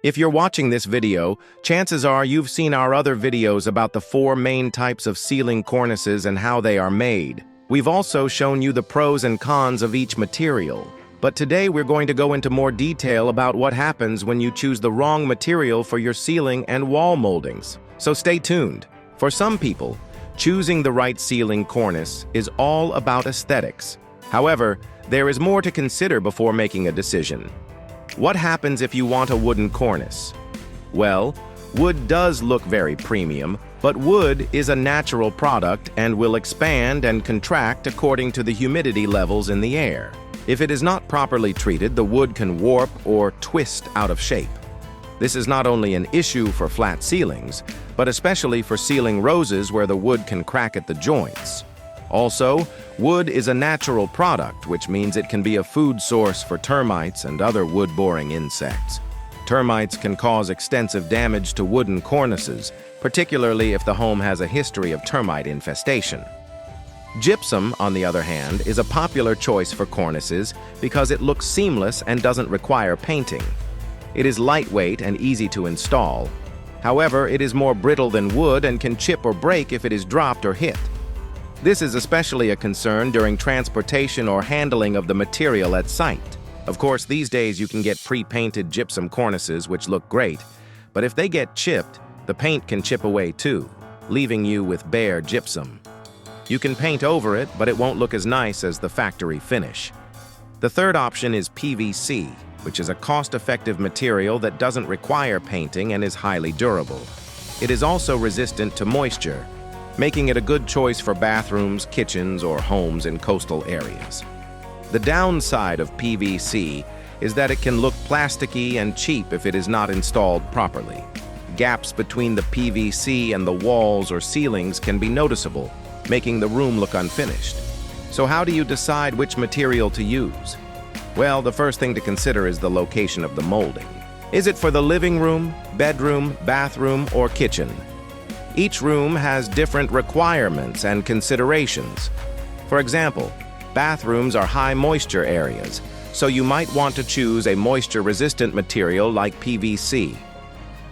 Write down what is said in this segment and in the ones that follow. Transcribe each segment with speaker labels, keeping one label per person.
Speaker 1: If you're watching this video, chances are you've seen our other videos about the 4 main types of ceiling cornices and how they are made. We've also shown you the pros and cons of each material. But today we're going to go into more detail about what happens when you choose the wrong material for your ceiling and wall moldings. So stay tuned. For some people, choosing the right ceiling cornice is all about aesthetics. However, there is more to consider before making a decision. What happens if you want a wooden cornice? Well, wood does look very premium, but wood is a natural product and will expand and contract according to the humidity levels in the air. If it is not properly treated, the wood can warp or twist out of shape. This is not only an issue for flat ceilings, but especially for ceiling roses where the wood can crack at the joints. Also, wood is a natural product, which means it can be a food source for termites and other wood-boring insects. Termites can cause extensive damage to wooden cornices, particularly if the home has a history of termite infestation. Gypsum, on the other hand, is a popular choice for cornices because it looks seamless and doesn't require painting. It is lightweight and easy to install. However, it is more brittle than wood and can chip or break if it is dropped or hit. This is especially a concern during transportation or handling of the material at site. Of course, these days you can get pre-painted gypsum cornices which look great, but if they get chipped, the paint can chip away too, leaving you with bare gypsum. You can paint over it, but it won't look as nice as the factory finish. The third option is PVC, which is a cost-effective material that doesn't require painting and is highly durable. It is also resistant to moisture, making it a good choice for bathrooms, kitchens, or homes in coastal areas. The downside of PVC is that it can look plasticky and cheap if it is not installed properly. Gaps between the PVC and the walls or ceilings can be noticeable, making the room look unfinished. So how do you decide which material to use? Well, the first thing to consider is the location of the molding. Is it for the living room, bedroom, bathroom, or kitchen? Each room has different requirements and considerations. For example, bathrooms are high moisture areas, so you might want to choose a moisture-resistant material like PVC.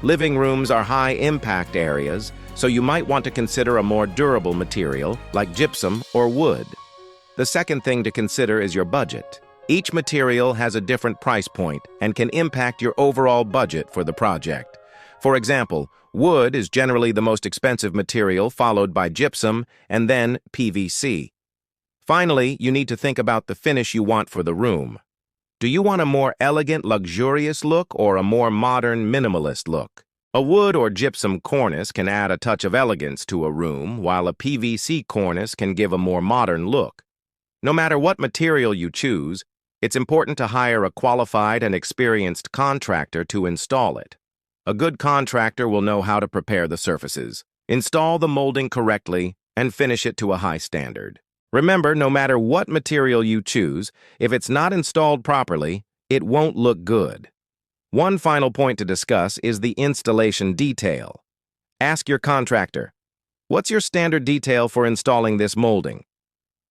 Speaker 1: Living rooms are high impact areas, so you might want to consider a more durable material like gypsum or wood. The second thing to consider is your budget. Each material has a different price point and can impact your overall budget for the project. For example, wood is generally the most expensive material, followed by gypsum and then PVC. Finally, you need to think about the finish you want for the room. Do you want a more elegant, luxurious look or a more modern, minimalist look? A wood or gypsum cornice can add a touch of elegance to a room, while a PVC cornice can give a more modern look. No matter what material you choose, it's important to hire a qualified and experienced contractor to install it. A good contractor will know how to prepare the surfaces, install the molding correctly, and finish it to a high standard. Remember, no matter what material you choose, if it's not installed properly, it won't look good. One final point to discuss is the installation detail. Ask your contractor, what's your standard detail for installing this molding?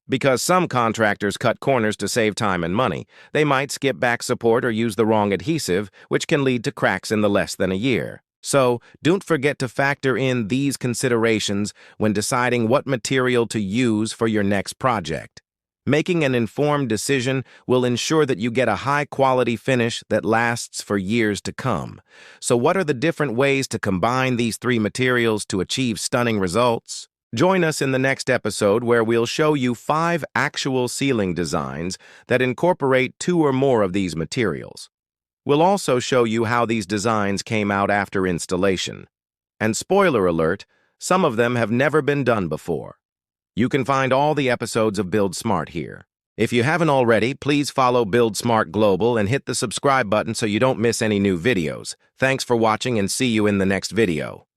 Speaker 1: Because some contractors cut corners to save time and money, they might skip back support or use the wrong adhesive, which can lead to cracks in the less than a year. So, don't forget to factor in these considerations when deciding what material to use for your next project. Making an informed decision will ensure that you get a high-quality finish that lasts for years to come. So what are the different ways to combine these 3 materials to achieve stunning results? Join us in the next episode where we'll show you 5 actual ceiling designs that incorporate 2 or more of these materials. We'll also show you how these designs came out after installation. And spoiler alert, some of them have never been done before. You can find all the episodes of BuildSmart here. If you haven't already, please follow BuildSmart Global and hit the subscribe button so you don't miss any new videos. Thanks for watching and see you in the next video.